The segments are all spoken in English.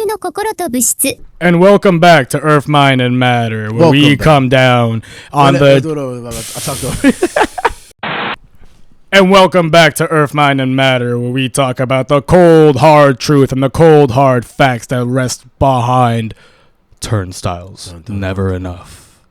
中の心と物質 And welcome back to Earth, Mind, and Matter, where we come down on the... And welcome back to Earth, Mind, and Matter, where we talk about the cold, hard truth and the cold, hard facts that rest behind turnstiles. Never enough.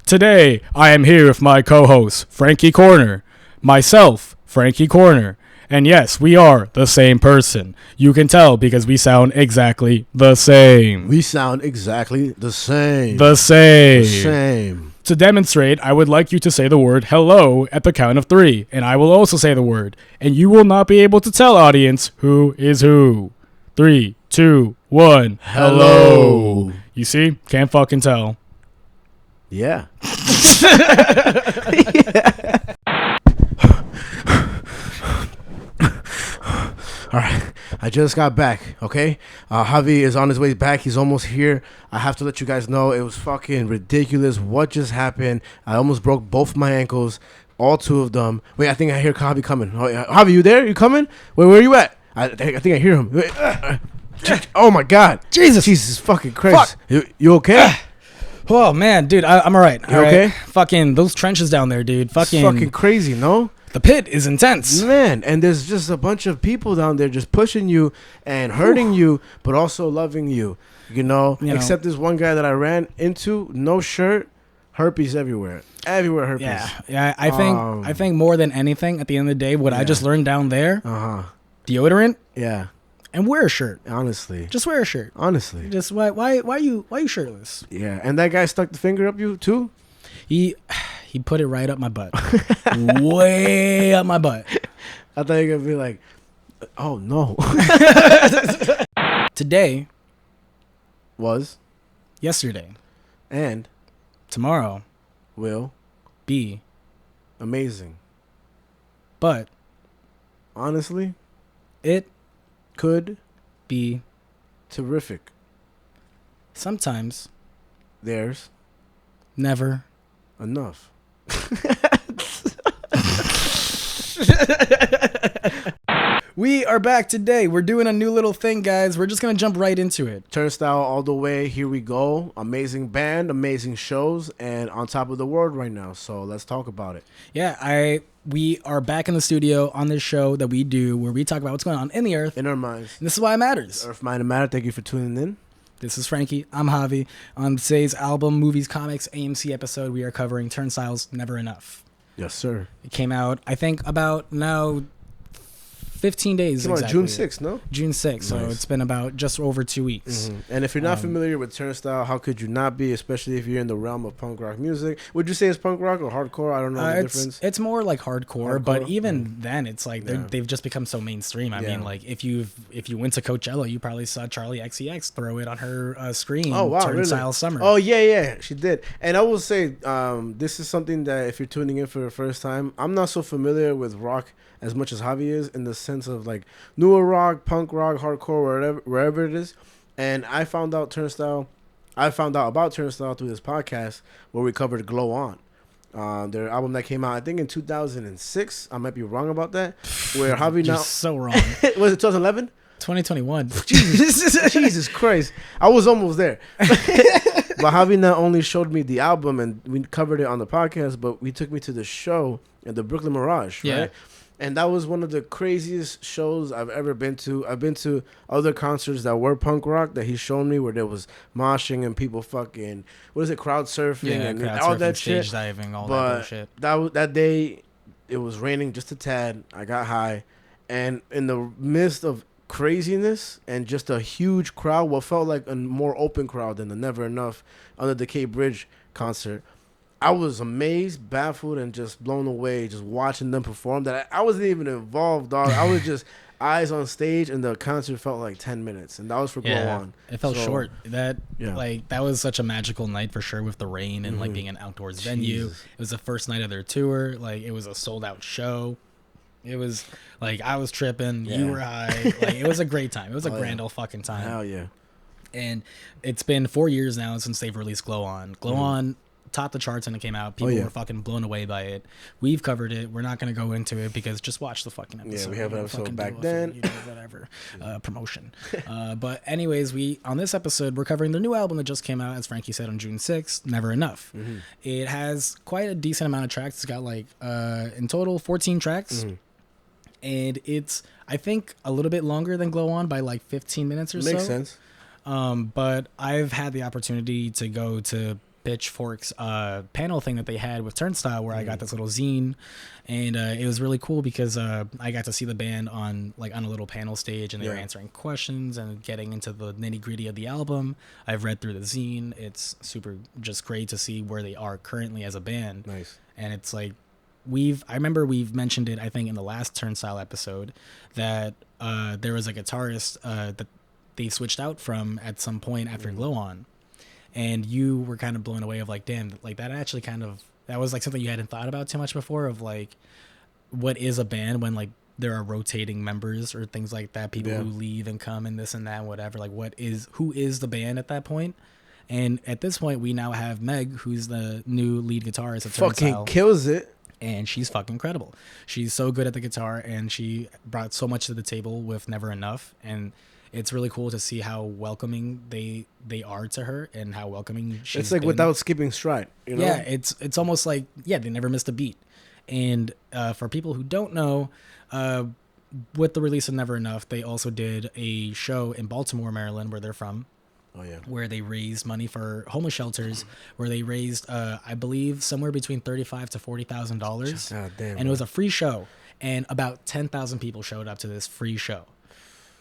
Today, I am here with my co-host, Frankie Corner, myself, Frankie Corner, and yes, we are the same person. You can tell because we sound exactly the same. We sound exactly the same. The same. The same. To demonstrate, I would like you to say the word hello at the count of 3, and I will also say the word, and you will not be able to tell, audience, who is who. 3, 2, 1. Hello. You see? Can't fucking tell. Yeah. All right, I just got back, okay? Javi is on his way back. He's almost here. I have to let you guys know it was fucking ridiculous what just happened. I almost broke both my ankles, all two of them. Wait, I think I hear Javi coming. Oh, yeah. Javi, you there? You coming? Where are you at? I think I hear him. Wait, oh, my God. Jesus fucking Christ. You okay? Oh, man, dude, I'm all right. You okay? Fucking those trenches down there, dude. It's fucking crazy, no? The pit is intense. Man, and there's just a bunch of people down there just pushing you and hurting you, but also loving you, you know? Except this one guy that I ran into, no shirt, herpes everywhere. Everywhere herpes. Yeah, I think more than anything, at the end of the day, what I just learned down there, deodorant, and wear a shirt. Honestly. Just wear a shirt. Honestly. Just why you shirtless? Yeah, and that guy stuck the finger up you too? He put it right up my butt. Way up my butt. I thought you were going to be like, oh, no. Today. Was. Yesterday. And. Tomorrow. Will. Be. Amazing. But. Honestly. It. Could. Be. Terrific. Sometimes. There's. Never. Enough. We are back today. We're doing a new little thing, guys. We're just going to jump right into it. Turnstile all the way. Here we go. Amazing band, amazing shows, and on top of the world right now. So let's talk about it. Yeah, we are back in the studio on this show that we do where we talk about what's going on in the earth. In our minds. And this is why it matters. Earth, Mind, and Matter. Thank you for tuning in. This is Frankie. I'm Javi. On today's album, Movies, Comics, A.M.C. episode, we are covering Turnstile's Never Enough. Yes, sir. It came out, I think, about now 15 days. It came out June 6th, no? June 6th, nice. So it's been about just over 2 weeks. Mm-hmm. And if you're not familiar with Turnstile, how could you not be, especially if you're in the realm of punk rock music? Would you say it's punk rock or hardcore? I don't know the difference. It's more like hardcore, but even then, it's like they've just become so mainstream. I mean, like if you went to Coachella, you probably saw Charlie XCX throw it on her screen. Oh, wow, Turnstile really? Summer. Oh, yeah, she did. And I will say, this is something that if you're tuning in for the first time, I'm not so familiar with rock as much as Javi is, in the sense of like newer rock, punk rock, hardcore, wherever it is. And I found out about Turnstile through this podcast where we covered Glow On, their album that came out I think in 2006. I might be wrong about that. Where Javi now so wrong. Was it 2011? 2021. Jesus Christ, I was almost there. But Javi not only showed me the album and we covered it on the podcast, but we took me to the show at the Brooklyn Mirage, right? Yeah. And that was one of the craziest shows I've ever been to. I've been to other concerts that were punk rock that he's shown me where there was moshing and people fucking, crowd surfing and all that shit. Stage diving, all but that bullshit. That day, it was raining just a tad. I got high. And in the midst of craziness and just a huge crowd, what felt like a more open crowd than the Never Enough on the Decay Bridge concert, I was amazed, baffled, and just blown away just watching them perform. That I wasn't even involved, dog. I was just eyes on stage, and the concert felt like 10 minutes, and that was for Glow On. It felt short. That was such a magical night for sure with the rain and like being an outdoors venue. It was the first night of their tour. Like it was a sold out show. It was like I was tripping, you were high. Like it was a great time. It was a grand old fucking time. Hell yeah. And it's been 4 years now since they've released Glow On. Glow On topped the charts when it came out. People were fucking blown away by it. We've covered it. We're not going to go into it because just watch the fucking episode. Yeah, we have an episode back then. Whatever. Promotion. But anyways, on this episode, we're covering their new album that just came out, as Frankie said, on June 6th, Never Enough. Mm-hmm. It has quite a decent amount of tracks. It's got like, in total, 14 tracks. Mm-hmm. And it's, I think, a little bit longer than Glow On by like 15 minutes or so. Makes sense. But I've had the opportunity to go to Pitchfork's panel thing that they had with Turnstile, where I got this little zine, and it was really cool because I got to see the band on a little panel stage, and they were answering questions and getting into the nitty gritty of the album. I've read through the zine. It's super just great to see where they are currently as a band. Nice. And it's like, I remember we've mentioned it, I think, in the last Turnstile episode, that there was a guitarist that they switched out from at some point after Glow On. And you were kind of blown away of like, damn, like that actually that was like something you hadn't thought about too much before, of like, what is a band when like there are rotating members or things like that, people who leave and come and this and that, whatever. Like, who is the band at that point? And at this point, we now have Meg, who's the new lead guitarist at Turnstile. Fucking kills it. And she's fucking incredible. She's so good at the guitar, and she brought so much to the table with Never Enough. And it's really cool to see how welcoming they are to her, and how welcoming she's It's like been. without skipping stride, you know? Yeah, it's almost like, they never missed a beat. And for people who don't know, with the release of Never Enough, they also did a show in Baltimore, Maryland, where they're from. Oh, yeah. Where they raised money for homeless shelters, where they raised, I believe, somewhere between $35,000 to $40,000. God damn. And it was a free show, and about 10,000 people showed up to this free show,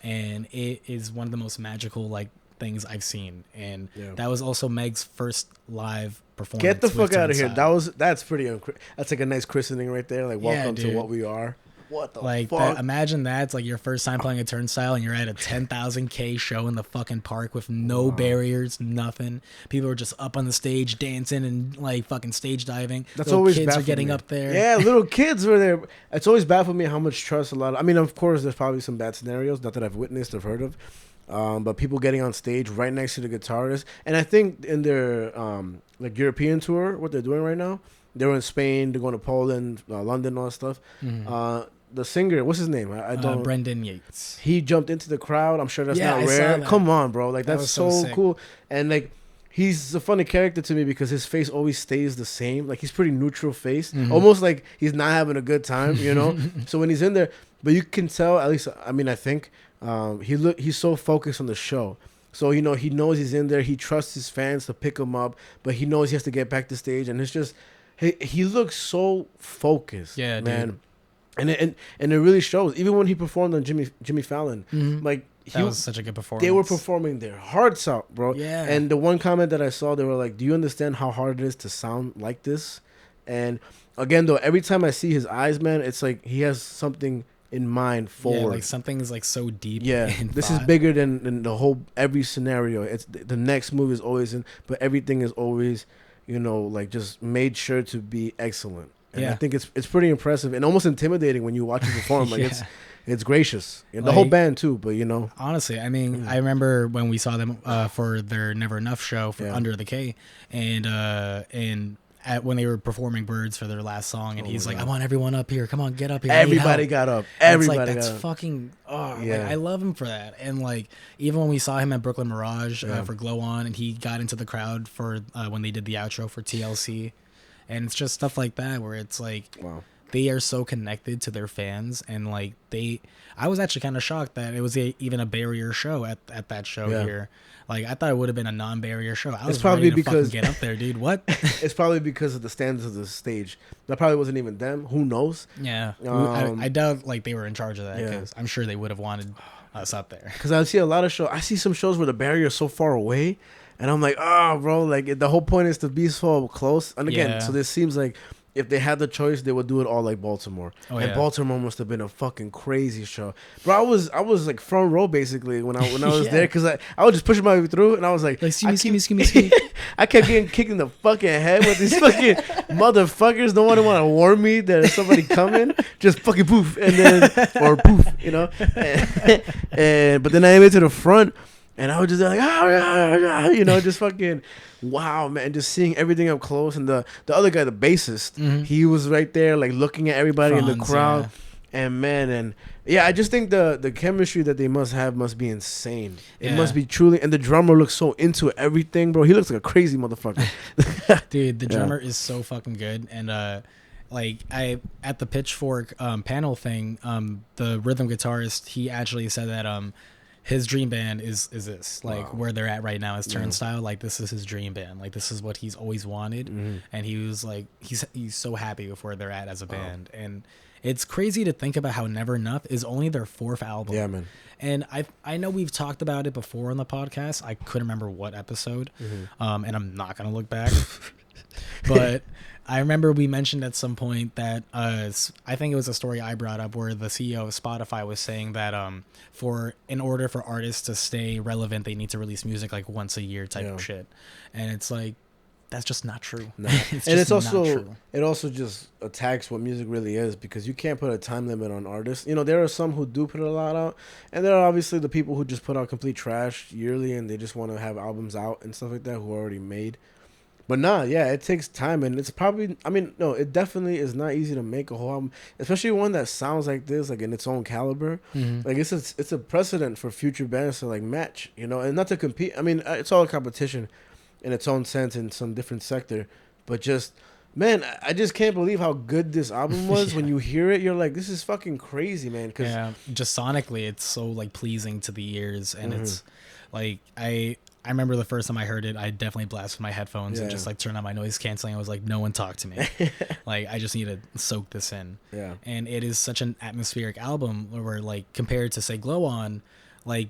and it is one of the most magical things I've seen. And that was also Meg's first live performance. Get the fuck out of here! That's pretty. That's like a nice christening right there. Like, welcome to what we are. What the fuck? Imagine that's like your first time playing a Turnstile, and you're at a 10,000K show in the fucking park with no barriers, nothing. People are just up on the stage dancing and like fucking stage diving. That's little always kids are getting up there. Yeah, little kids were there. It's always baffled me how much trust I mean, of course, there's probably some bad scenarios, not that I've witnessed or heard of. But people getting on stage right next to the guitarist. And I think in their European tour, what they're doing right now, they're in Spain, they're going to Poland, London, all that stuff. Mm-hmm. The singer, what's his name? I don't. Brendan Yates. He jumped into the crowd. I'm sure that's not rare. Come on, bro. Like, that's so cool. And like, he's a funny character to me because his face always stays the same. Like, he's pretty neutral face, almost like he's not having a good time, you know. So when he's in there, but you can tell, at least, I mean, I think he's so focused on the show. So, you know, he knows he's in there. He trusts his fans to pick him up, but he knows he has to get back to stage. And it's just, he looks so focused, man. Dude. And it really shows. Even when he performed on Jimmy Fallon, like, that was such a good performance. They were performing their hearts out, bro. Yeah. And the one comment that I saw, they were like, "Do you understand how hard it is to sound like this?" And again, though, every time I see his eyes, man, it's like he has something in mind forward. Yeah, like something is like so deep. Yeah, this is bigger than the whole every scenario. It's the next move is always in, but everything is always, you know, like just made sure to be excellent. And I think it's pretty impressive and almost intimidating when you watch it perform. Like it's gracious. And the whole band too, but you know. Honestly, I mean, I remember when we saw them for their Never Enough show for Under the K, and when they were performing Birds for their last song, and he's like, "I want everyone up here. Come on, get up here." Everybody got up. Everybody got up. That's fucking like, I love him for that. And like, even when we saw him at Brooklyn Mirage for Glow On, and he got into the crowd for when they did the outro for TLC. And it's just stuff like that where it's like, they are so connected to their fans. And like I was actually kind of shocked that it was even a barrier show at that show here. Like, I thought it would have been a non-barrier show. I was probably ready to fucking get up there, dude. What? It's probably because of the standards of the stage. That probably wasn't even them. Who knows? Yeah. I doubt like they were in charge of that, because I'm sure they would have wanted us up there. Because I see a lot of shows. I see some shows where the barrier is so far away. And I'm like, oh, bro, like, the whole point is to be so close. And again, so this seems like if they had the choice, they would do it all like Baltimore. Baltimore must have been a fucking crazy show. Bro, I was like front row basically when I was there, because I was just pushing my way through, and I was like ski me. I kept getting kicked in the fucking head with these fucking motherfuckers. No one want to warn me that there's somebody coming. Just fucking poof, and then, or poof, you know. And but then I made it to the front. And I was just like, you know, just fucking, wow, man. Just seeing everything up close. And the other guy, the bassist, he was right there, like looking at everybody in the crowd. Yeah. And man, and yeah, I just think the chemistry that they must have must be insane. It must be truly. And the drummer looks so into everything, bro. He looks like a crazy motherfucker. Dude, the drummer is so fucking good. And like I at the Pitchfork panel thing, the rhythm guitarist, he actually said that his dream band is this, like where they're at right now is Turnstile. Like this is his dream band. Like this is what he's always wanted. And he was like, he's so happy with where they're at as a band. And it's crazy to think about how Never Enough is only their 4th album. Yeah, man. And I know we've talked about it before on the podcast. I couldn't remember what episode. And I'm not gonna look back. But I remember we mentioned at some point that I think it was a story I brought up where the CEO of Spotify was saying that in order for artists to stay relevant, they need to release music like once a year type of shit. And it's like, that's just not true. No. It also just attacks what music really is, because you can't put a time limit on artists. You know, there are some who do put a lot out, and there are obviously the people who just put out complete trash yearly and they just want to have albums out and stuff like that who are already made. But it takes time, and it's probably, it definitely is not easy to make a whole album, especially one that sounds like this, like in its own caliber. Like it's a precedent for future bands to like match, you know, and not to compete. I mean, it's all a competition in its own sense in some different sector, but just, man, I just can't believe how good this album was. When you hear it, you're like, this is fucking crazy, man. Cause just sonically, it's so like pleasing to the ears, and it's like I remember the first time I heard it, I definitely blasted my headphones and just like turned on my noise canceling. I was like, no one talk to me. Like, I just need to soak this in. Yeah. And it is such an atmospheric album where, like, compared to, say, Glow On, like,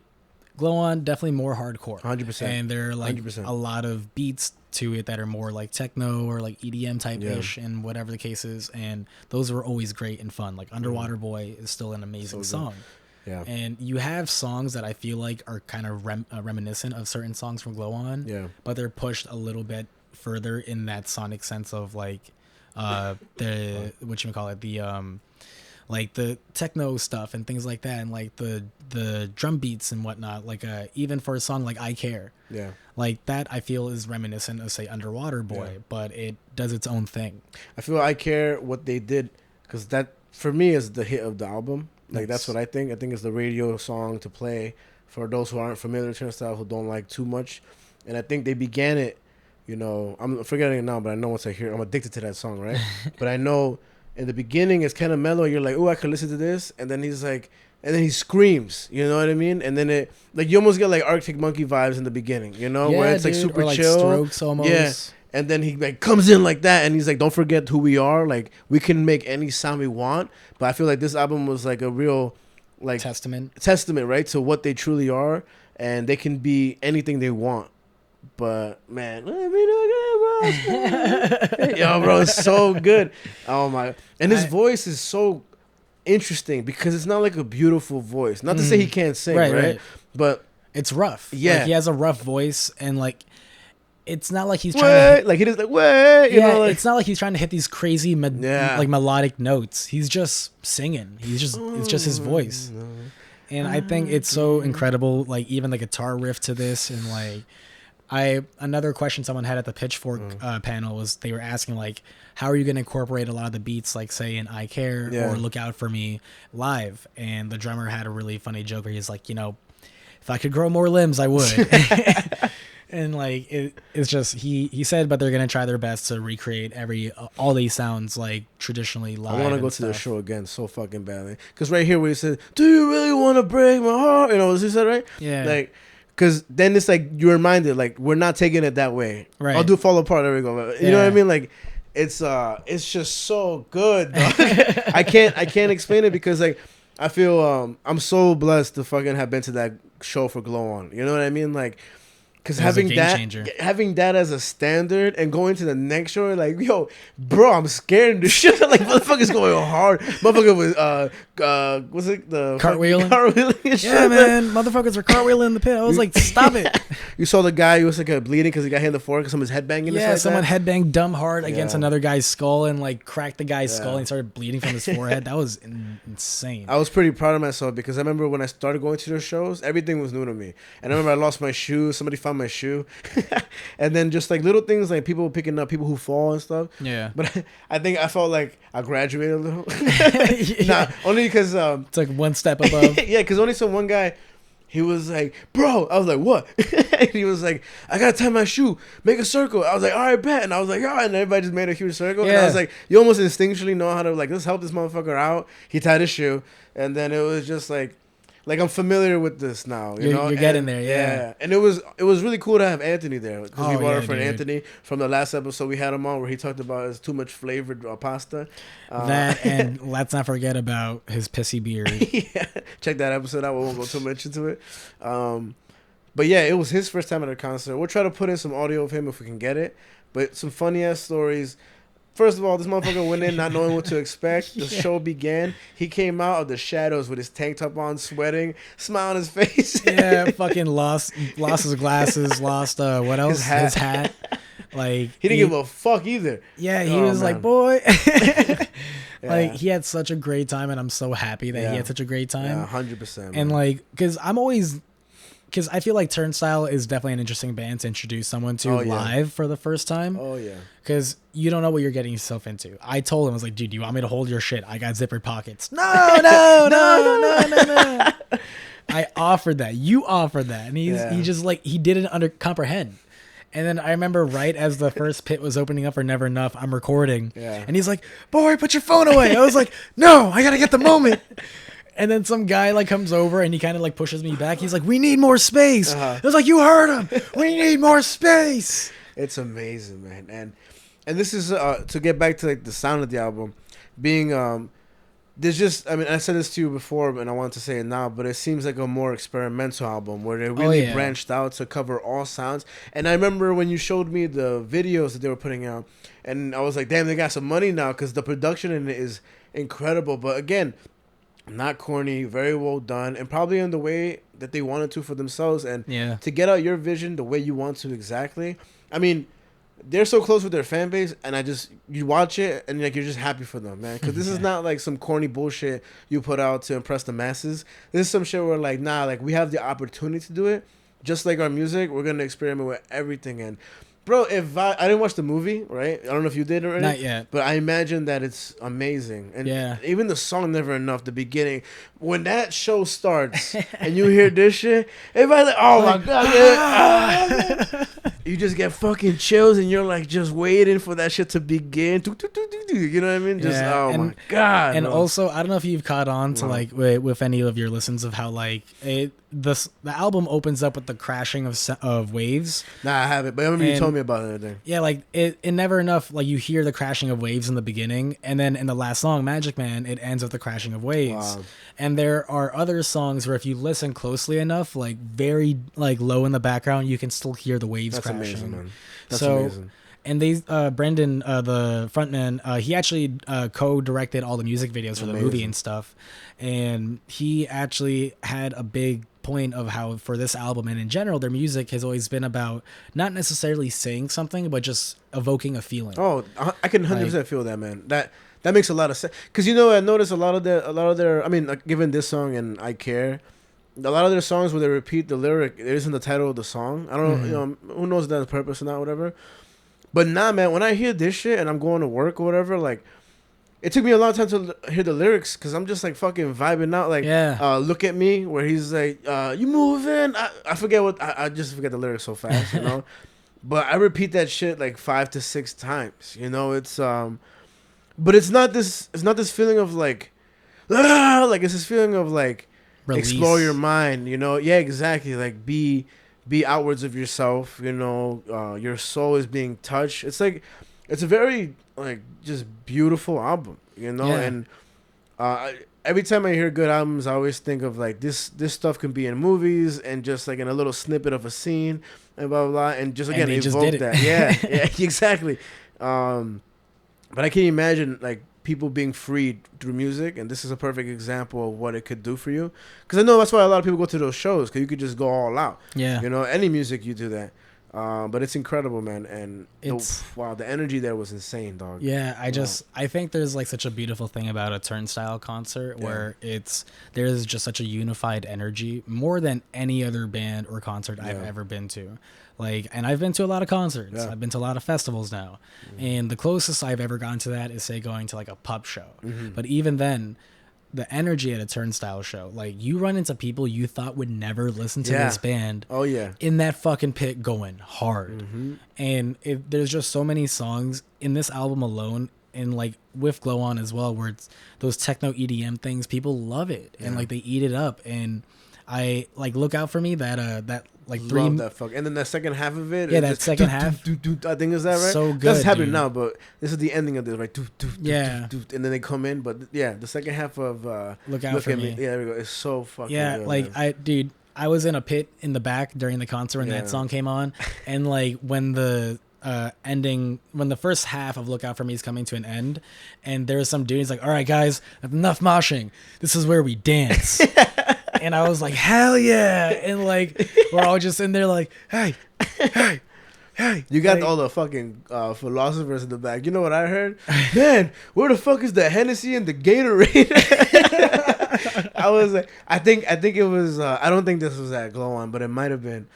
Glow On definitely more hardcore. 100%. And there are, like, 100%. A lot of beats to it that are more, like, techno or, like, EDM type-ish and whatever the case is. And those were always great and fun. Like, Underwater Boy is still an amazing song. Yeah. And you have songs that I feel like are kind of reminiscent of certain songs from Glow On. Yeah. But they're pushed a little bit further in that sonic sense of like the like the techno stuff and things like that, and like the drum beats and whatnot. Like even for a song like I Care. Yeah. Like that I feel is reminiscent of, say, Underwater Boy, but it does its own thing. I feel I Care what they did, because that for me is the hit of the album. Like, that's what I think. I think it's the radio song to play for those who aren't familiar with Turnstile, who don't like too much. And I think they began it, you know, I'm forgetting it now, but I know once I hear it, I'm addicted to that song, right? But I know in the beginning it's kind of mellow. You're like, oh, I could listen to this. And then he's like, and then he screams, you know what I mean? And then it, like, you almost get like Arctic Monkey vibes in the beginning, you know, where it's like super like chill. Strokes almost. Yeah. And then he like comes in like that, and he's like, don't forget who we are. Like, we can make any sound we want. But I feel like this album was like a real like testament, right, to what they truly are, and they can be anything they want. But man, let me yo, bro, it's so good. Oh my, and his voice is so interesting because it's not like a beautiful voice. Not to say he can't sing, right? But it's rough. Yeah, like, he has a rough voice, and like, it's not like he's trying to like he just like you know, like, it's not like he's trying to hit these crazy like melodic notes. He's just singing. He's just it's just his voice. And I think it's so incredible, like even the guitar riff to this, and like another question someone had at the Pitchfork panel was they were asking like, how are you going to incorporate a lot of the beats, like say in I Care or Look Out For Me live? And the drummer had a really funny joke where he's like, you know, if I could grow more limbs, I would. And like it's just he said, but they're gonna try their best to recreate all these sounds like traditionally live. I want to go to the show again so fucking badly, because right here where he said, "Do you really want to break my heart?" You know what he said, right? Yeah. Like, because then it's like you're reminded, like, we're not taking it that way. Right. I'll do Fall Apart. There we go. You know what I mean? Like, it's just so good. I can't explain it, because like I feel I'm so blessed to fucking have been to that show for Glow On. You know what I mean? Like, Because having that as a standard and going to the next show, like, yo, bro, I'm scared. This shit, like, motherfucker's going hard. Motherfucker was, was it the cartwheeling? Cartwheeling. Yeah, man, motherfuckers are cartwheeling in the pit. I was like, stop it. You saw the guy who was like bleeding because he got hit in the forehead because someone's headbanging. Yeah, someone headbanged dumb hard against another guy's skull and like cracked the guy's skull and he started bleeding from his forehead. That was insane. I was pretty proud of myself because I remember when I started going to those shows, everything was new to me. And I remember I lost my shoe. Somebody found my shoe. And then just like little things like people picking up people who fall and stuff. Yeah. But I think I felt like I graduated a little. Nah, only because it's like one step above. Yeah, because only some one guy, he was like, bro, I was like, what? And he was like, I gotta tie my shoe, make a circle. I was like, all right, bet. And I was like, all right, and everybody just made a huge circle. Yeah. And I was like, you almost instinctually know how to like, let's help this motherfucker out. He tied his shoe, and then it was just like I'm familiar with this now. You're getting there, yeah. And it was really cool to have Anthony there because we brought our friend dude. Anthony from the last episode we had him on where he talked about his too much flavored pasta. That and let's not forget about his pissy beard. Yeah, check that episode out. We won't go too much into it. But yeah, it was his first time at a concert. We'll try to put in some audio of him if we can get it. But some funny ass stories. First of all, this motherfucker went in not knowing what to expect. The show began. He came out of the shadows with his tank top on, sweating, smile on his face. Yeah, fucking lost his glasses, lost what else? His hat. Like he didn't give a fuck either. Yeah, he was man. Like, boy. Like he had such a great time, and I'm so happy that he had such a great time. Yeah, 100%. And like, because I feel like Turnstile is definitely an interesting band to introduce someone to live for the first time. Oh, yeah. Because you don't know what you're getting yourself into. I told him, I was like, dude, do you want me to hold your shit? I got zippered pockets. No. I offered that. You offered that. And he just like, he didn't comprehend. And then I remember right as the first pit was opening up for Never Enough, I'm recording. Yeah. And he's like, boy, put your phone away. I was like, no, I got to get the moment. And then some guy like comes over and he kind of like pushes me back. He's like, we need more space. I was like, you heard him. We need more space. It's amazing, man. And this is to get back to like the sound of the album being there's just, I mean, I said this to you before and I want to say it now, but it seems like a more experimental album where they really branched out to cover all sounds. And I remember when you showed me the videos that they were putting out and I was like, damn, they got some money now because the production in it is incredible. But again, not corny, very well done, and probably in the way that they wanted to for themselves. And to get out your vision the way you want to exactly. I mean, they're so close with their fan base, and you watch it, and like you're just happy for them, man. Because this is not like some corny bullshit you put out to impress the masses. This is some shit where like, nah, like we have the opportunity to do it. Just like our music, we're gonna experiment with everything. And bro, if I didn't watch the movie, right? I don't know if you did already. Not yet. But I imagine that it's amazing. And even the song Never Enough, the beginning, when that show starts and you hear this shit, everybody's like, oh my God. You just get fucking chills and you're like just waiting for that shit to begin. You know what I mean? Just, my God. And also, I don't know if you've caught on to like with any of your listens of how like the album opens up with the crashing of waves. Nah, I haven't, but I remember you told me about it. Yeah, like it Never Enough, like you hear the crashing of waves in the beginning, and then in the last song, Magic Man, it ends with the crashing of waves. Wow. And there are other songs where if you listen closely enough, like very like low in the background, you can still hear the waves crashing. That's amazing, man. That's amazing. And they, Brendan, the frontman, he actually co-directed all the music videos for the movie and stuff. And he actually had a big point of how for this album and in general, their music has always been about not necessarily saying something, but just evoking a feeling. Oh, I can 100% feel that, man. That makes a lot of sense. Because, I noticed a lot of their, I mean, like, given this song and I Care, a lot of their songs where they repeat the lyric, it isn't the title of the song. I don't know, who knows if that's purpose or not, whatever. But nah, man, when I hear this shit and I'm going to work or whatever, like, it took me a long time to hear the lyrics because I'm just, like, fucking vibing out. Like, Look at Me, where he's like, you moving? I forget I just forget the lyrics so fast, But I repeat that shit, like, 5 to 6 times, It's, but it's not this feeling of, like, like, it's this feeling of, like, release. Explore your mind, Yeah, exactly. Like, be outwards of yourself, your soul is being touched. It's like, it's a very, like, just beautiful album, And I every time I hear good albums, I always think of like this stuff can be in movies and just like in a little snippet of a scene and blah blah, blah and just again evoke that. Yeah, exactly. But I can imagine like people being freed through music, and this is a perfect example of what it could do for you. Because I know that's why a lot of people go to those shows, because you could just go all out. Yeah. You know, any music you do that. But it's incredible, man. And wow, the energy there was insane, dog. Yeah, I think there's like such a beautiful thing about a Turnstile concert where there's just such a unified energy more than any other band or concert I've ever been to. Like, and I've been to a lot of concerts. Yeah. I've been to a lot of festivals now. Mm-hmm. And the closest I've ever gone to that is, say, going to like a pub show. Mm-hmm. But even then, the energy at a Turnstile show, like you run into people you thought would never listen to this band. Oh yeah, in that fucking pit going hard. Mm-hmm. And there's just so many songs in this album alone, and like with Glow On as well, where it's those techno EDM things. People love it and like they eat it up. And I like look out for me that like love three that fuck. And then the second half of it, that just, second half, I think is that right? So good. That's happening now, but this is the ending of this, right? Yeah. And then they come in, but the second half of Look Out For Me. Yeah, there we go. It's so fucking good, like man. I was in a pit in the back during the concert when that song came on, and like when the when the first half of Look Out For Me is coming to an end, and there's some dude, he's like, all right guys, enough moshing, this is where we dance. And I was like, hell yeah. And like we're all just in there like, hey, you got all the fucking philosophers in the back. You know what I heard? Man, where the fuck is the Hennessy and the Gatorade? I was like, I think it was I don't think this was at Glow On, but it might have been.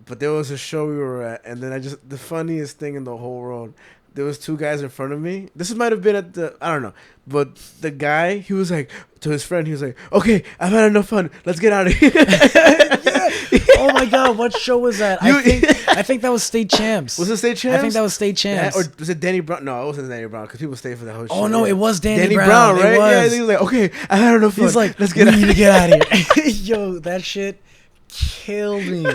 But there was a show we were at, and then the funniest thing in the whole world, there was two guys in front of me. This might have been at I don't know. But the guy, he was like, to his friend, he was like, okay, I've had enough fun. Let's get out of here. Oh my God, what show was that? I think that was State Champs. Was it State Champs? I think that was State Champs. Or was it Danny Brown? No, it wasn't Danny Brown, because people stay for that whole shit. Oh no, it was Danny Brown, right? It was. Yeah, he was like, okay, I've had enough fun. He's like, let's get out of here. Yo, that shit killed me.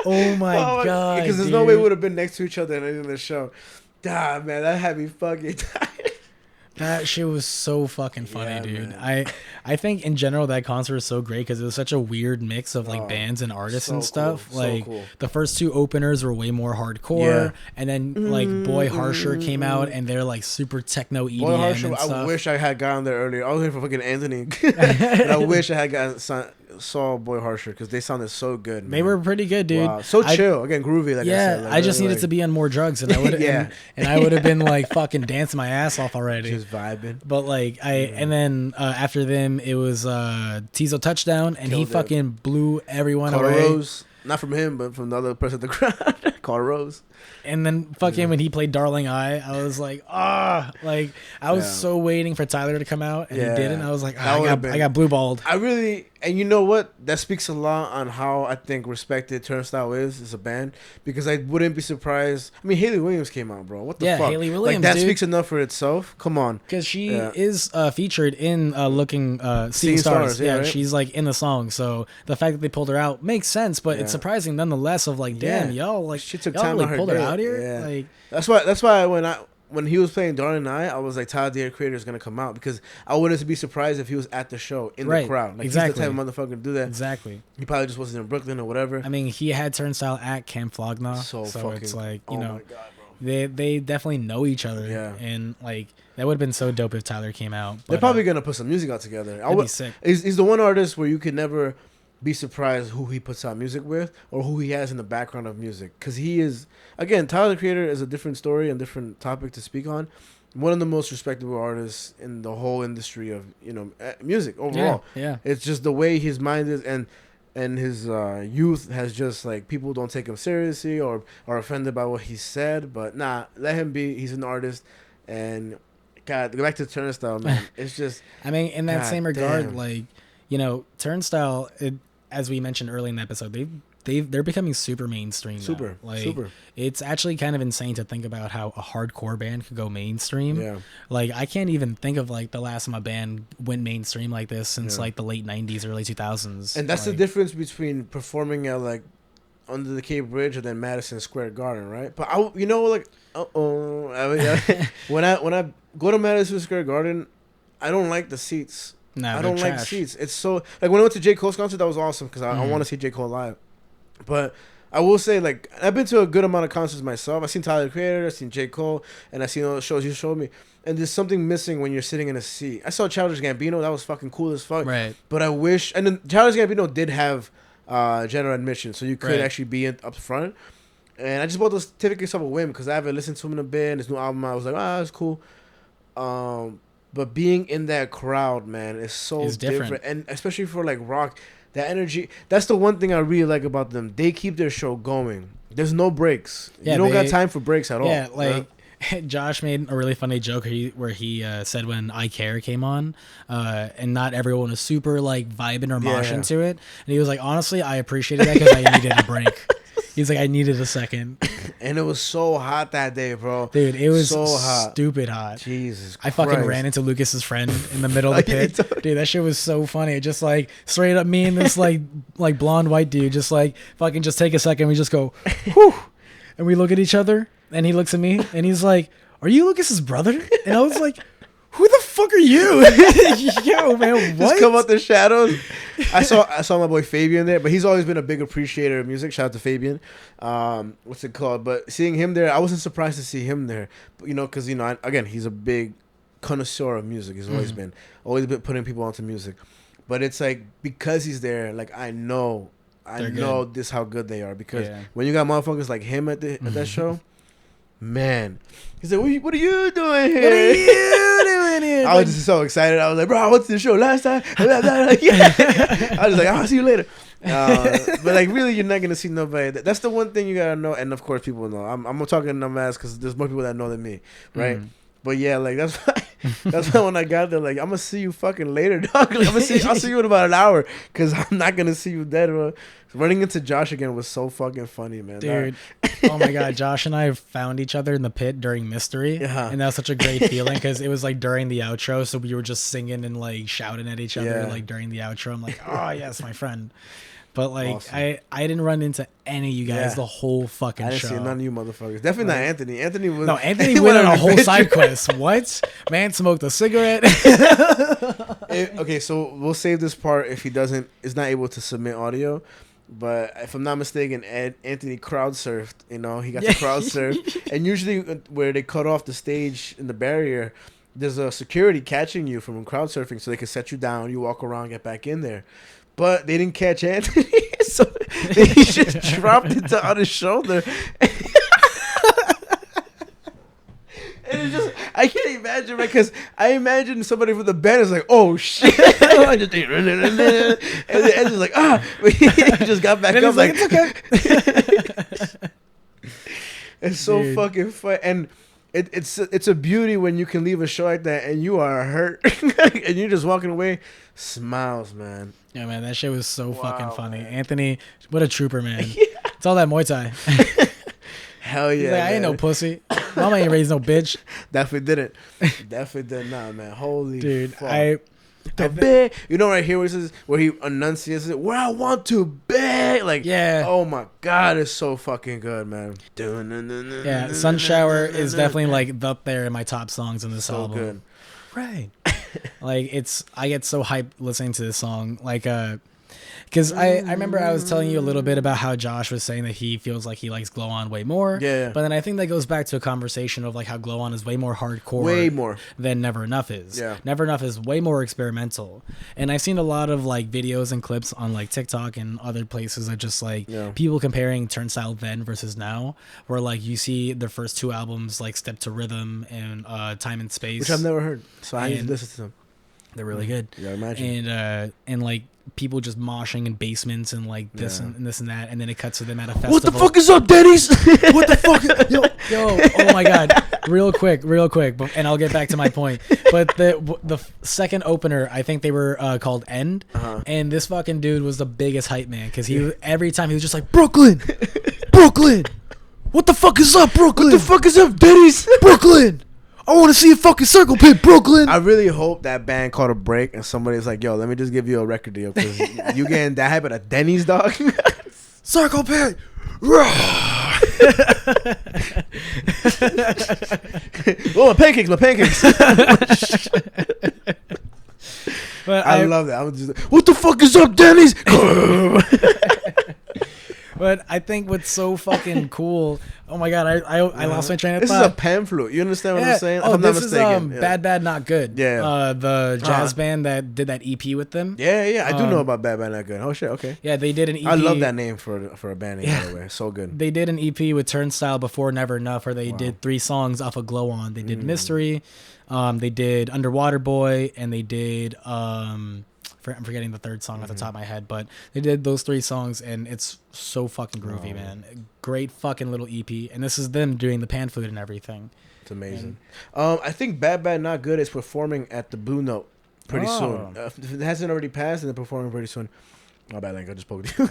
Oh my God. Because there's no way we would have been next to each other in the show. Ah, man, that had me fucking tired. That shit was so fucking funny, dude. Man. I think in general that concert was so great because it was such a weird mix of like bands and artists and stuff. Cool, like cool. The first two openers were way more hardcore, and then like Boy Harsher came out and they're like super techno EDM. Boy Harsher, and stuff. I wish I had gotten there earlier. I was here for fucking Anthony, but I wish I had saw Boy Harsher because they sounded so good. Man. They were pretty good, dude. Wow. So chill, again, groovy. Like I said, I just needed to be on more drugs, and I would and I would have been like fucking dancing my ass off already, just vibing. But like and then after them it was Tizo Touchdown, and he fucking blew everyone away. Rose, not from him, but from the other person at the crowd. Carl Rose. And then fucking when he played Darling I was like, like I was so waiting for Tyler to come out, and he didn't. I was like, I got blue balled. And you know what? That speaks a lot on how I think respected Turnstile is as a band, because I wouldn't be surprised. I mean, Hayley Williams came out, bro. What the fuck? Hayley Williams, like that speaks enough for itself. Come on, because she is featured in Seeing Stars. Yeah, right? She's like in the song. So the fact that they pulled her out makes sense, but it's surprising nonetheless. Of like, damn, y'all, like she took y'all time really out pulled her out here. Yeah. Like that's why when he was playing Darling I was like, Tyler, the Creator is gonna come out, because I wouldn't be surprised if he was at the show in the crowd. Like he's the type of motherfucker to do that. Exactly. He probably just wasn't in Brooklyn or whatever. I mean, he had Turnstile at Camp Flogna, so it's like you know, my God, bro. They definitely know each other. Yeah. And like that would have been so dope if Tyler came out. But, they're probably gonna put some music out together. That'd be sick. He's the one artist where you could never be surprised who he puts out music with or who he has in the background of music, because he is, again, Tyler the Creator is a different story and different topic to speak on. One of the most respectable artists in the whole industry of music overall. Yeah. It's just the way his mind is, and his youth has just like, people don't take him seriously or are offended by what he said, but nah, let him be. He's an artist. And God, go back to Turnstile, man. It's just, I mean, in that same regard, like, Turnstile, as we mentioned early in the episode, they're becoming super mainstream. Super. It's actually kind of insane to think about how a hardcore band could go mainstream. Yeah. Like I can't even think of like the last time a band went mainstream like this since like the late 90s, early 2000s. And that's the difference between performing at like under the Cape Bridge and then Madison Square Garden, right? But when I go to Madison Square Garden, I don't like the seats. Nah, I don't like trash. seats. It's so like when I went to J. Cole's concert, that was awesome because I want to see J. Cole live. But I will say, like, I've been to a good amount of concerts myself. I've seen Tyler the Creator, I've seen J. Cole, and I've seen all the shows you showed me. And there's something missing when you're sitting in a seat. I saw Childish Gambino. That was fucking cool as fuck. Right. But I wish... And then Childish Gambino did have general admission, so you could actually be up front. And I just bought those tickets off a whim because I haven't listened to him in a bit. And his new album, I was like, that's cool. But being in that crowd, man, is so different. And especially for, like, rock... That energy, that's the one thing I really like about them. They keep their show going. There's no breaks. Yeah, you don't got time for breaks at all. Yeah, like Josh made a really funny joke where he said when I Care came on, and not everyone was super like vibing or moshing to it. And he was like, honestly, I appreciated that because I needed a break. He's like, I needed a second. And it was so hot that day, bro. Dude, it was so hot. Stupid hot. Jesus I fucking Christ. ran into Lucas's friend in the middle of the pit. Dude, that shit was so funny. Just like straight up me and this like blonde white dude just like fucking just take a second. We just go, whew. And we look at each other and he looks at me and he's like, are you Lucas's brother? And I was like, who the fuck are you? Yo, man, what? Just come out the shadows. I saw my boy Fabian there, but he's always been a big appreciator of music. Shout out to Fabian. What's it called? But seeing him there, I wasn't surprised to see him there. You know, because, you know, again, he's a big connoisseur of music. He's always been putting people onto music. But it's like, because he's there, like, I know this how good they are. Because when you got motherfuckers like him at that show, man, he's like, what are you doing here? What are you doing here? I was just so excited. I was like, bro, I went to the show last time. I was like, I'll see you later. But like, really, you're not gonna see nobody. That's the one thing you gotta know. And of course, people know. I'm talking dumbass because there's more people that know than me, right? But yeah, like that's why when I got there, like, I'm gonna see you fucking later, dog. Like, I'll see you in about an hour because I'm not gonna see you dead, bro. Running into Josh again was so fucking funny, man. Dude, oh my God. Josh and I found each other in the pit during Mystery. And that was such a great feeling because it was like during the outro. So we were just singing and like shouting at each other like during the outro. I'm like, oh, yes, my friend. But like, awesome. I didn't run into any of you guys the whole fucking show. I didn't see none of you motherfuckers. Definitely not Anthony. Anthony went on a whole side quest. What? Man smoked a cigarette. Okay, so we'll save this part if he is not able to submit audio. But if I'm not mistaken, Anthony crowd surfed. You know, he got to crowd surf. And usually where they cut off the stage in the barrier, there's a security catching you from crowd surfing so they can set you down. You walk around, get back in there. But they didn't catch Anthony, so he just dropped it on his shoulder. And it's just, I can't imagine, right? Because I imagine somebody from the band is like, oh, shit. And it's just like, but he just got back up like, it's okay. It's so fucking fun. And it's a beauty when you can leave a show like that and you are hurt and you're just walking away. Smiles, man. Yeah, man, that shit was so fucking funny. Man. Anthony, what a trooper, man. It's all that Muay Thai. Hell yeah. Like, I ain't no pussy. Mama ain't raised no bitch. Definitely didn't. Definitely did not, man. Holy dude, fuck. You know right here where he enunciates it, where I want to be. Like, oh my God, it's so fucking good, man. Yeah, Sun Shower is definitely like up there in my top songs in this album. Good. Right. Like, I get so hyped listening to this song. Like, because I remember I was telling you a little bit about how Josh was saying that he feels like he likes Glow On way more. Yeah. But then I think that goes back to a conversation of like how Glow On is way more hardcore. Way more. Than Never Enough is. Yeah. Never Enough is way more experimental. And I've seen a lot of like videos and clips on like TikTok and other places that just like people comparing Turnstile then versus now, where like you see their first two albums like Step to Rhythm and Time and Space. Which I've never heard. So I need to listen to them. They're really good. Yeah, imagine. And like people just moshing in basements and like this and this and that, and then it cuts to them at a festival. What the fuck is up, Denny's? What the fuck? Yo, oh my God. Real quick, and I'll get back to my point. But the second opener, I think they were called End, and this fucking dude was the biggest hype man because every time he was just like, Brooklyn, what the fuck is up, Brooklyn? What the fuck is up, Denny's? Brooklyn. I want to see a fucking circle pit, Brooklyn. I really hope that band caught a break and somebody's like, yo, let me just give you a record deal because you getting that hype at a Denny's, dog. Circle pit. Oh, my pancakes. But I love that. I'm just like, what the fuck is up, Denny's? But I think what's so fucking cool. Oh my god, I lost my train of This thought. is a pan flute. You understand what I'm saying? If I'm this not mistaken. is Bad Bad Not Good. Yeah. The jazz band that did that EP with them. Yeah. I do know about Bad Bad Not Good. Oh shit. Okay. Yeah, they did an EP. I love that name for a band name, by the way. So good. They did an EP with Turnstile before Never Enough, where they did 3 songs off of Glow On. They did Mystery, they did Underwater Boy, and they did I'm forgetting the third song off the top of my head, but they did those 3 songs, and it's so fucking groovy, man. Great fucking little EP, and this is them doing the pan flute and everything. It's amazing. I think Bad Bad Not Good is performing at the Blue Note pretty soon. If it hasn't already passed, and they're performing pretty soon. Oh, bad, I just poked you.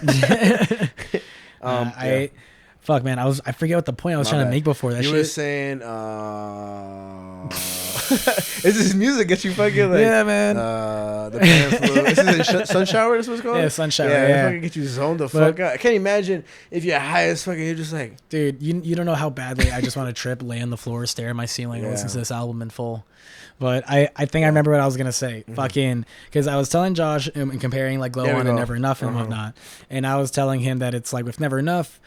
Fuck, man, I forget what the point I was trying to make before that. You were saying, is this music get you fucking like? Yeah, man. The pan flute. This is Sun Shower. This was called. Yeah, Sun Shower. Yeah, fucking get you zoned the fuck out. I can't imagine if you're high as fucking. You're just like, dude, you don't know how badly I just want to trip, lay on the floor, stare at my ceiling, and listen to this album in full. But I think I remember what I was gonna say. Fucking, because I was telling Josh and comparing like Glow On and Never Enough and whatnot, and I was telling him that it's like with Never Enough,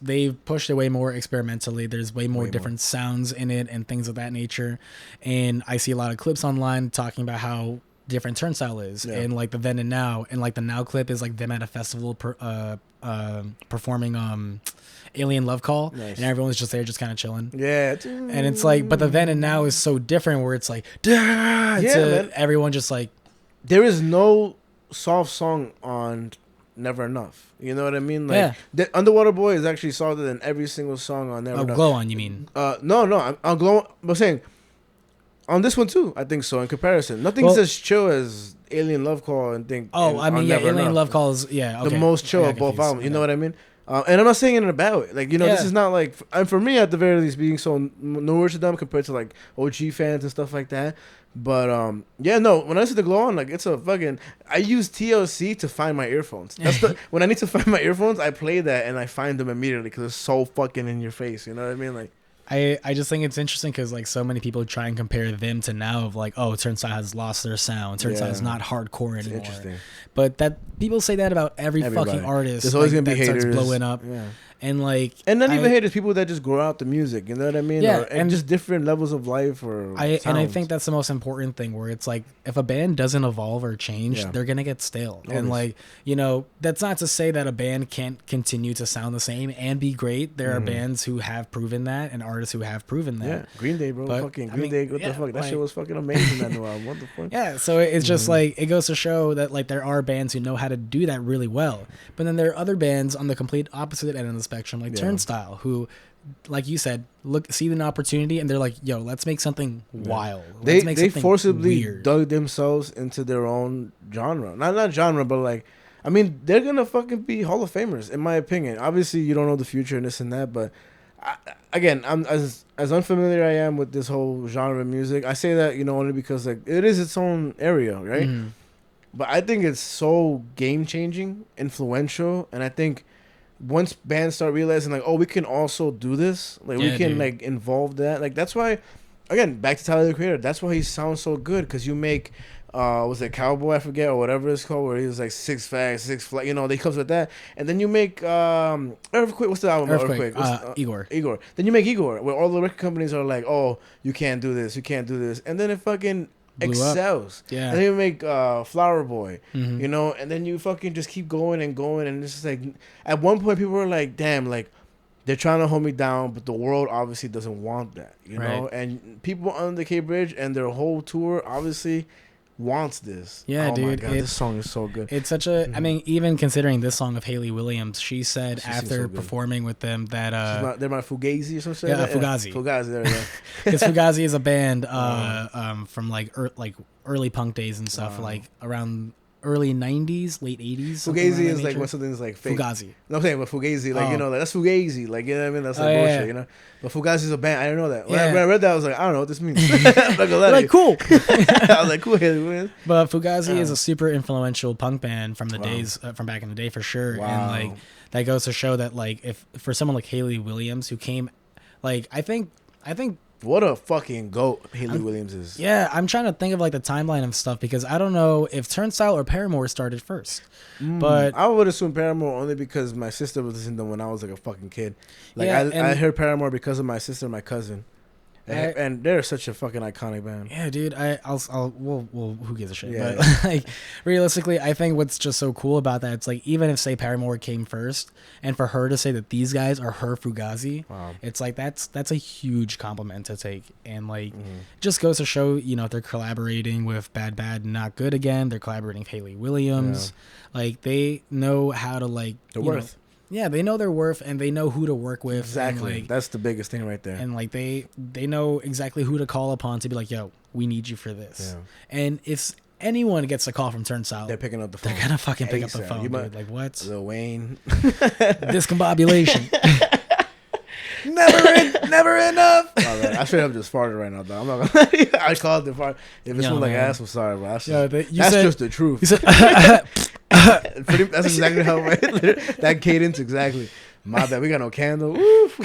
they've pushed it way more experimentally. There's way more different sounds in it and things of that nature. And I see a lot of clips online talking about how different Turnstile is, and like the then and now, and like the now clip is like them at a festival performing Alien Love Call, and everyone's just there just kind of chilling. And it's like, but the then and now is so different where it's like man. Everyone just like, there is no soft song on Never Enough. You know what I mean? Like the Underwater Boy is actually softer than every single song on Never Enough. Glow On, you mean? No, I'm Glow. I'm saying on this one too. I think so. In comparison, nothing's as chill as Alien Love Call and think. I mean, Alien Love Call is the most chill of both albums. You know what I mean? And I'm not saying it in a bad way. Like, you know, this is not like, and for me at the very least, being so newer to them compared to like OG fans and stuff like that. But when I listen to Glow On, like, it's a fucking, I use TLC to find my earphones. That's when I need to find my earphones, I play that and I find them immediately because it's so fucking in your face. You know what I mean? Like, I just think it's interesting because like so many people try and compare them to now of like, oh, Turnstile has lost their sound. Turnstile is not hardcore anymore. Interesting. But that people say that about everybody. Fucking artist. There's always gonna be haters. Starts blowing up. And like, and not even haters, people that just grow out the music. You know what I mean? Yeah, and just different levels of life or. I think that's the most important thing. Where it's like, if a band doesn't evolve or change, they're gonna get stale. Always. And like, you know, that's not to say that a band can't continue to sound the same and be great. There are bands who have proven that, and artists who have proven that. Yeah, Green Day, bro. But, Green Day. What the fuck? That shit was fucking amazing. That new album. What the fuck? Yeah. So it's just like, it goes to show that like there are bands who know how to do that really well. But then there are other bands on the complete opposite end of the spectrum, like Turnstile, who, like you said, see an opportunity and they're like, yo, let's make something wild. They forcibly dug themselves into their own genre. Not genre, but like, I mean, they're gonna fucking be Hall of Famers, in my opinion. Obviously, you don't know the future and this and that, but I'm as unfamiliar I am with this whole genre of music. I say that, you know, only because like it is its own area, right? But I think it's so game changing, influential, and I think once bands start realizing like, oh, we can also do this, like we can like involve that, like that's why, again, back to Tyler the Creator, that's why he sounds so good, because you make was it Cowboy, I forget, or whatever it's called, where he was like Six Flags, you know, they comes with that, and then you make Earthquake, what's the album? Earthquake. Igor. Then you make Igor, where all the record companies are like, oh, you can't do this, and then it fucking excels. And then you make Flower Boy, you know, and then you fucking just keep going, and it's just like, at one point people were like, damn, like they're trying to hold me down, but the world obviously doesn't want that, you know, and people on the K Bridge and their whole tour obviously wants this. Yeah, dude. My God, this song is so good. It's such a, I mean, even considering this song of Haley Williams, she said after performing with them that they're my Fugazi or something. Yeah, Fugazi. Fugazi, there we go. Because Fugazi is a band from like early punk days and stuff, like around early 90s, late 80s. Fugazi is like when something's like fake. Fugazi. No, I'm saying, but Fugazi, like, you know, like, that's Fugazi. Like, you know what I mean? That's like bullshit, you know? But Fugazi is a band. I didn't know that. When I read that, I was like, I don't know what this means. Like, cool. I was like, cool. But Fugazi is a super influential punk band from the days, from back in the day for sure. And like, that goes to show that like, if for someone like Haley Williams, who came, like, I think What a fucking goat Haley Williams is. Yeah, I'm trying to think of like the timeline of stuff because I don't know if Turnstile or Paramore started first. But I would assume Paramore only because my sister was listening to them when I was like a fucking kid. Like Yeah, I heard Paramore because of my sister and my cousin. I- And they're such a fucking iconic band. yeah, dude, well, who gives a shit? Yeah. But like, realistically, I think what's just so cool about that, it's like even if say Paramore came first, and for her to say that these guys are her Fugazi, Wow. it's like that's a huge compliment to take, and like just goes to show, you know, if they're collaborating with Bad Bad Not Good Again, they're collaborating with Haley Williams, like they know how to like The you know, worth. yeah, they know their worth and they know who to work with. Exactly. And, like, That's the biggest thing right there. and like they know exactly who to call upon to be like, yo, we need you for this. Yeah. And if anyone gets a call from Turnstile, They're picking up the phone. they're gonna fucking pick up the ASAP. phone, You dude. might- Like what? Lil Wayne. Discombobulation. never enough. Oh, man, I should have just farted right now, though. I'm not gonna lie. I called the fart. If it Yo, smelled like man. ass, I'm sorry, bro. That's, Yo, just, you that's said- just the truth. You said, That's exactly how that cadence exactly. My bad. We got no candle. Oof.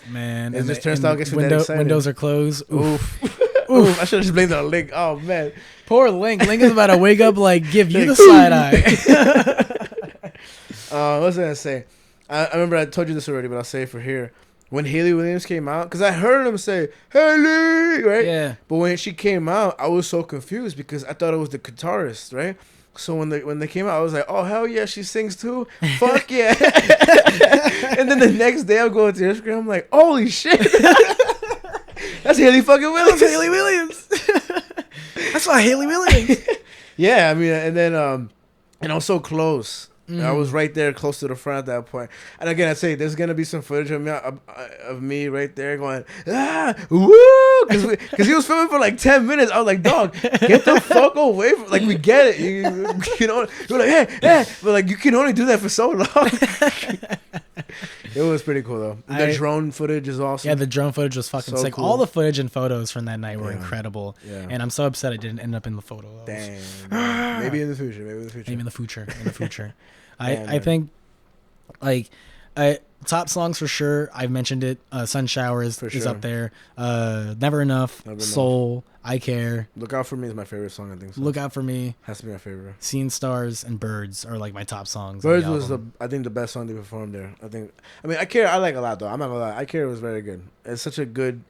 man, It's and just the- Turnstile and gets me that excited. windows are closed. Oof. Oof. Oof. I should have just blamed it on Link. Oh man. Poor Link. Link is about to wake up like give you the side eye. What was I gonna say? I remember I told you this already, but I'll say it for here. When Haley Williams came out, because I heard him say Haley, right? Yeah. But when she came out, I was so confused because I thought it was the guitarist, right? So when they came out, I was like, oh hell yeah, she sings too. Fuck yeah. And then the next day I'm going to Instagram, I'm like, holy shit. That's Haley fucking Williams. That's Haley Williams. That's why Haley Williams. Yeah, I mean, and then and I was so close. I was right there, close to the front at that point. And again, I say there's gonna be some footage of me right there going woo, because he was filming for like 10 minutes. I was like, dog, get the fuck away from, like, we get it. You know, you're like, hey, but like you can only do that for so long. It was pretty cool though. The drone footage is awesome. Yeah, the drone footage was fucking So sick. cool. All the footage and photos from that night were incredible. Yeah. And I'm so upset I didn't end up in the photo. Dang. Man. Maybe in the future. Maybe in the future. Maybe in the future. Man, I think like top songs for sure. I've mentioned it. Sun Showers For is sure. up there. Never Enough. Never Enough. Soul. I Care. Look Out For Me is my favorite song, I think. So. Look Out For Me. Has to be my favorite. Seeing Stars and Birds are like my top songs. on Birds the was album. I think the best song they performed there. I mean, I Care I like a lot though. I'm not gonna lie. I Care was very good. It's such a good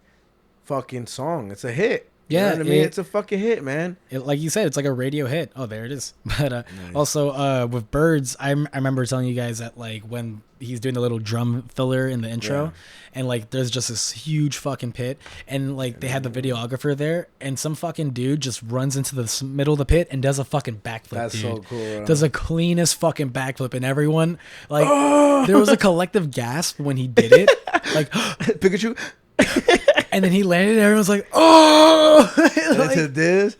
fucking song. It's a hit. Yeah, You know what I mean? It's a fucking hit, man. Like you said, it's like a radio hit. Oh, there it is. But also with Birds, I remember telling you guys that like when he's doing the little drum filler in the intro, and like there's just this huge fucking pit, and like they had the videographer there, and some fucking dude just runs into the middle of the pit and does a fucking backflip. That's dude. so cool. Bro. Does a cleanest fucking backflip, and everyone like there was a collective gasp when he did it, like Pikachu. and then he landed, and everyone's like, oh, And to this.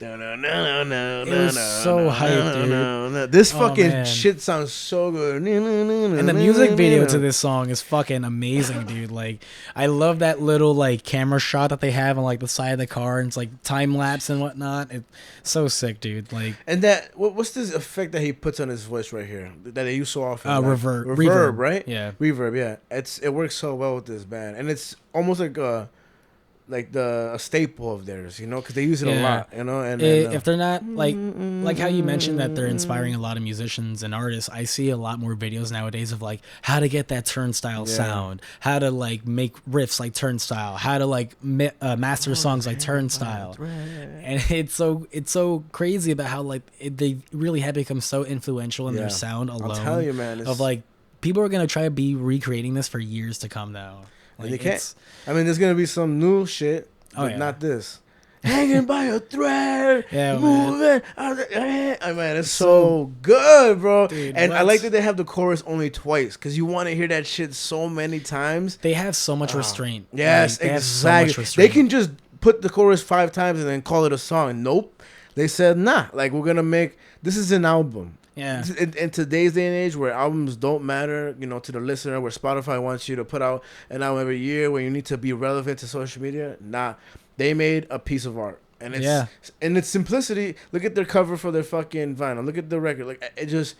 It was so hype, dude. This Oh, fucking man. shit sounds so good. And the music video to this song is fucking amazing, dude. Like, I love that little like camera shot that they have on like the side of the car, and it's like time lapse and whatnot. It's so sick, dude. Like, And that what's this effect that he puts on his voice right here that they use so often? reverb, right? Yeah. Reverb, yeah. It works so well with this band, and it's almost like a staple of theirs, you know, because they use it a lot, you know. And if they're not like how you mentioned that they're inspiring a lot of musicians and artists, I see a lot more videos nowadays of like how to get that Turnstile sound, how to like make riffs like Turnstile, how to like master songs like Turnstile, and it's so crazy about how like they really have become so influential in their sound alone. I'll tell you, man, of like people are gonna try to be recreating this for years to come now. Like, and they can't. I mean, there's gonna be some new shit, but not this. Hanging by a thread, moving. I mean, it's so good, bro. Dude, and I like that they have the chorus only twice because you want to hear that shit so many times. They have so much restraint. Yes, like, exactly. They can just put the chorus 5 times and then call it a song. Nope. They said, nah. Like, we're gonna make this is an album. Yeah. In today's day and age where albums don't matter, you know, to the listener, where Spotify wants you to put out an album every year, where you need to be relevant to social media, nah. They made a piece of art. And it's in its simplicity. Look at their cover for their fucking vinyl. Look at the record. Like, it just,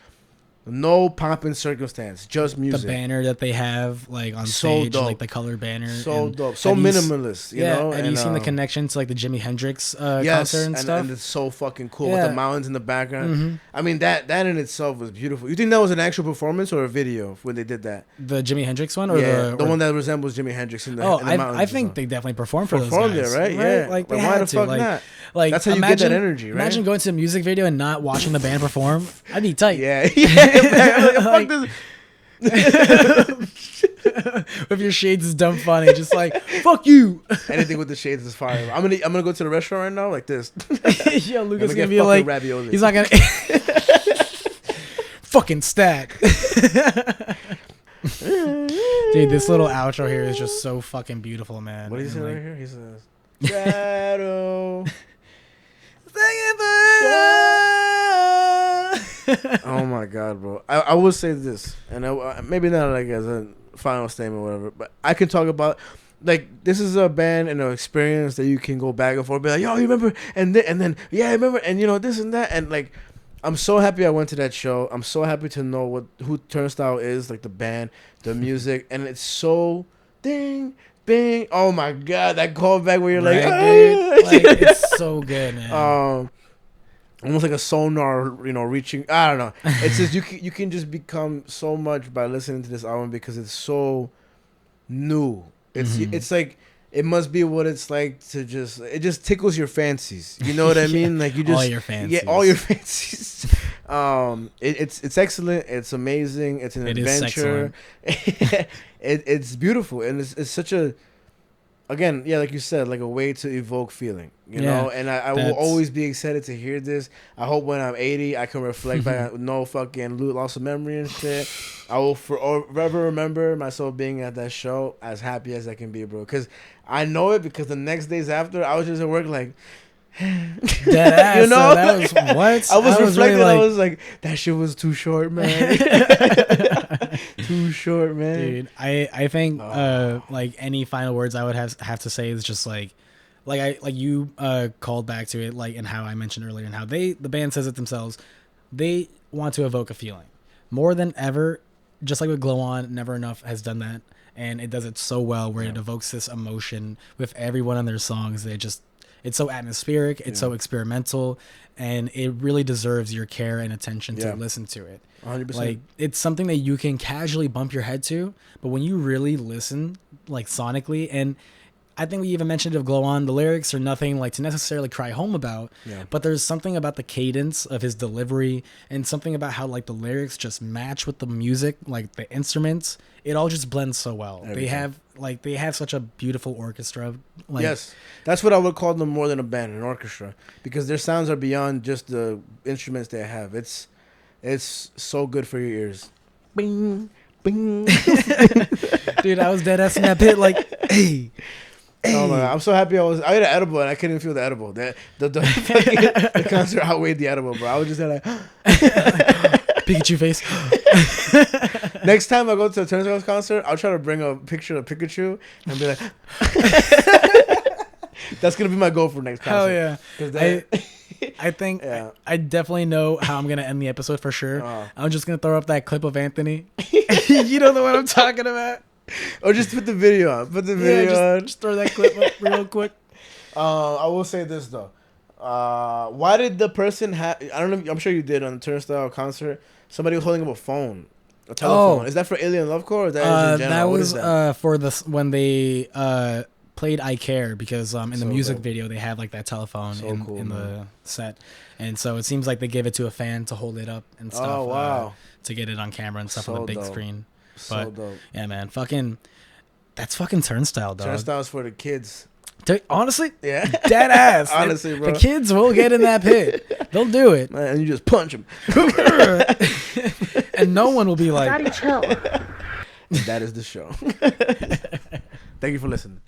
No pomp and circumstance, just music. The banner that they have like on So stage, dope. like the color banner, So dope, so minimalist. You know, have you seen the connection to like the Jimi Hendrix concert and stuff? And it's so fucking cool with the mountains in the background. I mean, that in itself was beautiful. You think that was an actual performance or a video when they did that? The Jimi Hendrix one, or the one that resembles Jimi Hendrix in the mountains? I think they definitely performed for those guys. There, right? Yeah, like they why had the to. fuck like, not? Like That's how you get that energy, right? Imagine going to a music video and not watching the band perform. I'd be tight. Yeah, yeah. Fuck this. With your shades is dumb funny, just like fuck you. Anything with the shades is fire. I'm gonna go to the restaurant right now like this. Yo, Lucas gonna be like, ravioli. He's not gonna fucking stat. Dude, this little outro here is just so fucking beautiful, man. What do you say right here? He says, "Shadow." Oh my god, bro! I will say this, and maybe not like as a final statement or whatever, but I can talk about like this is a band and an experience that you can go back and forth, be like, yo, you remember, and then yeah, I remember, and you know this and that, and like I'm so happy I went to that show. I'm so happy to know who Turnstile is, like the band, the music, and it's so ding. Bing. Oh my god, that callback where you're like, dude, like it's so good, man. Almost like a sonar, you know, reaching. I don't know. It's just you can just become so much by listening to this album because it's so new. It's like it must be what it's like to it just tickles your fancies. You know what I mean? Like you just all your fancies. Yeah, all your fancies. It's excellent. It's amazing. It's an adventure. It's beautiful and it's such a. Again, yeah, like you said, like a way to evoke feeling, you know? And I will always be excited to hear this. I hope when I'm 80, I can reflect back with no fucking loss of memory and shit. I will forever remember myself being at that show as happy as I can be, bro. Because I know it because the next days after, I was just at work like... Dead ass, you know, so that was what I was reflecting. Really I was like, that shit was too short, man. Too short, man. Dude, I think like any final words I would have to say is just like you called back to it, like, and how I mentioned earlier, and how the band says it themselves. They want to evoke a feeling more than ever. Just like with Glow On, Never Enough has done that, and it does it so well, where it evokes this emotion with everyone on their songs. It's so atmospheric, it's so experimental, and it really deserves your care and attention to listen to it. 100%. Like, it's something that you can casually bump your head to, but when you really listen, like sonically, and I think we even mentioned of Glow On, the lyrics are nothing like to necessarily cry home about, but there's something about the cadence of his delivery and something about how like the lyrics just match with the music, like the instruments. It all just blends so well. They have such a beautiful orchestra. Like, yes, that's what I would call them more than a band, an orchestra, because their sounds are beyond just the instruments they have. It's so good for your ears. Bing, bing. Dude, I was dead assing that bit like, hey. Oh my God. I'm so happy I had an edible and I couldn't feel the edible. The concert outweighed the edible, bro. I was just there like Pikachu face. Next time I go to a Turnstile concert, I'll try to bring a picture of Pikachu and be like, that's gonna be my goal for next concert. Hell yeah. I think I definitely know how I'm gonna end the episode for sure. I'm just gonna throw up that clip of Anthony. You know the one I'm talking about. Or just put the video on. Just throw that clip up real quick. I will say this though. Why did the person have? I don't know. I'm sure you did on the Turnstile concert. Somebody was holding up a phone, a telephone. Is that for Alien Lovecore? Or is that in general? That was for this when they played "I Care" because in the music video they have like that telephone in the set, and so it seems like they gave it to a fan to hold it up and stuff. Oh wow! To get it on camera and stuff on the big screen. So dope. Yeah, man. That's fucking Turnstile, dog. Turnstile's for the kids. Honestly, yeah, dead ass. Honestly, bro. The kids will get in that pit. They'll do it. Man, and you just punch them. And no one will be like, Daddy, chill. That is the show. Thank you for listening.